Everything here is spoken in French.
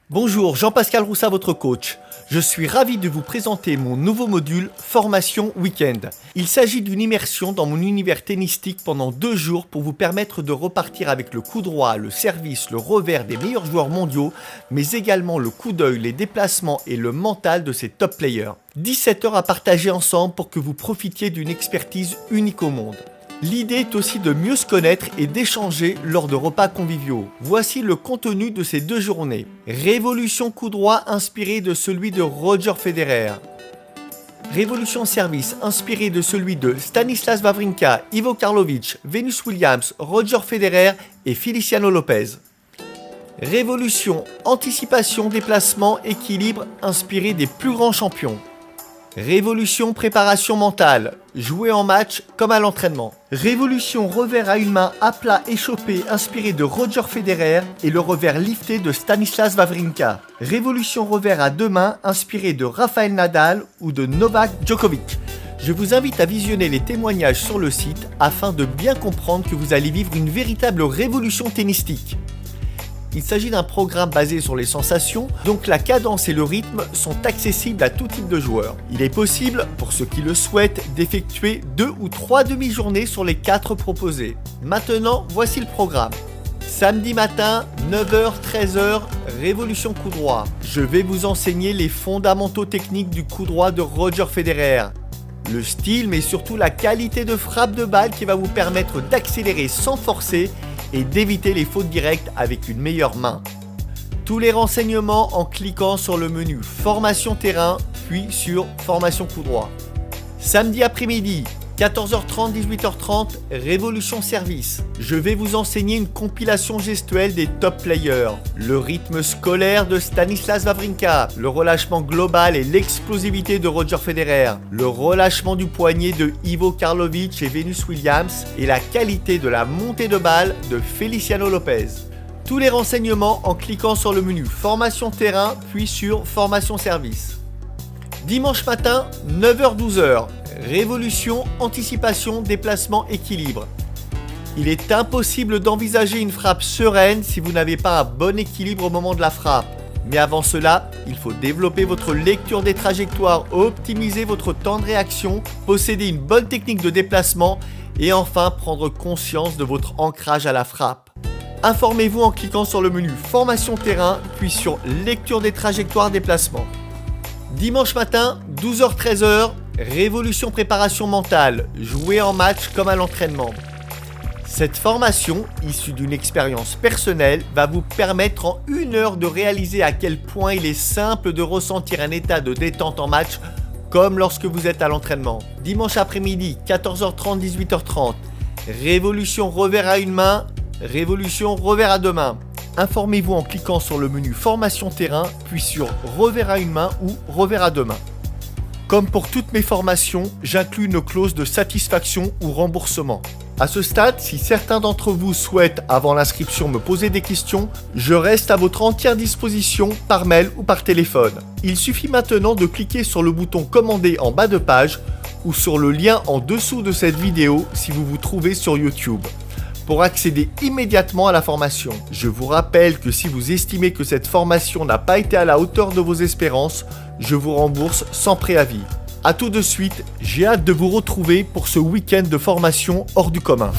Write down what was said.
Bonjour, Jean-Pascal Roussat, votre coach. Je suis ravi de vous présenter mon nouveau module Formation Week-end. Il s'agit d'une immersion dans mon univers tennistique pendant 2 jours pour vous permettre de repartir avec le coup droit, le service, le revers des meilleurs joueurs mondiaux, mais également le coup d'œil, les déplacements et le mental de ces top players. 17 heures à partager ensemble pour que vous profitiez d'une expertise unique au monde. L'idée est aussi de mieux se connaître et d'échanger lors de repas conviviaux. Voici le contenu de ces 2 journées. Révolution coup droit inspiré de celui de Roger Federer. Révolution service inspiré de celui de Stanislas Wawrinka, Ivo Karlovic, Venus Williams, Roger Federer et Feliciano Lopez. Révolution anticipation, déplacement, équilibre inspiré des plus grands champions. Révolution préparation mentale, jouer en match comme à l'entraînement. Révolution revers à une main à plat échauffé inspiré de Roger Federer et le revers lifté de Stanislas Wawrinka. Révolution revers à 2 mains inspiré de Rafael Nadal ou de Novak Djokovic. Je vous invite à visionner les témoignages sur le site afin de bien comprendre que vous allez vivre une véritable révolution tennistique. Il s'agit d'un programme basé sur les sensations, donc la cadence et le rythme sont accessibles à tout type de joueur. Il est possible, pour ceux qui le souhaitent, d'effectuer 2 ou 3 demi-journées sur les 4 proposées. Maintenant, voici le programme. Samedi matin, 9h, 13h, révolution coup droit. Je vais vous enseigner les fondamentaux techniques du coup droit de Roger Federer. Le style, mais surtout la qualité de frappe de balle qui va vous permettre d'accélérer sans forcer et d'éviter les fautes directes avec une meilleure main. Tous les renseignements en cliquant sur le menu Formation terrain, puis sur Formation coup droit. Samedi après-midi, 14h30, 18h30, Révolution service. Je vais vous enseigner une compilation gestuelle des top players. Le rythme scolaire de Stanislas Wawrinka, le relâchement global et l'explosivité de Roger Federer, le relâchement du poignet de Ivo Karlovic et Venus Williams et la qualité de la montée de balle de Feliciano Lopez. Tous les renseignements en cliquant sur le menu Formation terrain, puis sur Formation service. Dimanche matin, 9h-12h. Révolution, anticipation, déplacement, équilibre. Il est impossible d'envisager une frappe sereine si vous n'avez pas un bon équilibre au moment de la frappe. Mais avant cela, il faut développer votre lecture des trajectoires, optimiser votre temps de réaction, posséder une bonne technique de déplacement et enfin prendre conscience de votre ancrage à la frappe. Informez-vous en cliquant sur le menu Formation terrain, puis sur Lecture des trajectoires déplacement. Dimanche matin, 12h-13h, Révolution préparation mentale, jouer en match comme à l'entraînement. Cette formation, issue d'une expérience personnelle, va vous permettre en 1 heure de réaliser à quel point il est simple de ressentir un état de détente en match comme lorsque vous êtes à l'entraînement. Dimanche après-midi, 14h30, 18h30, Révolution revers à une main, Révolution revers à 2 mains. Informez-vous en cliquant sur le menu Formation terrain, puis sur Revers à une main ou Revers à 2 mains. Comme pour toutes mes formations, j'inclus une clause de satisfaction ou remboursement. À ce stade, si certains d'entre vous souhaitent, avant l'inscription, me poser des questions, je reste à votre entière disposition par mail ou par téléphone. Il suffit maintenant de cliquer sur le bouton Commander en bas de page ou sur le lien en dessous de cette vidéo si vous vous trouvez sur YouTube, pour accéder immédiatement à la formation. Je vous rappelle que si vous estimez que cette formation n'a pas été à la hauteur de vos espérances, je vous rembourse sans préavis. A tout de suite, j'ai hâte de vous retrouver pour ce week-end de formation hors du commun.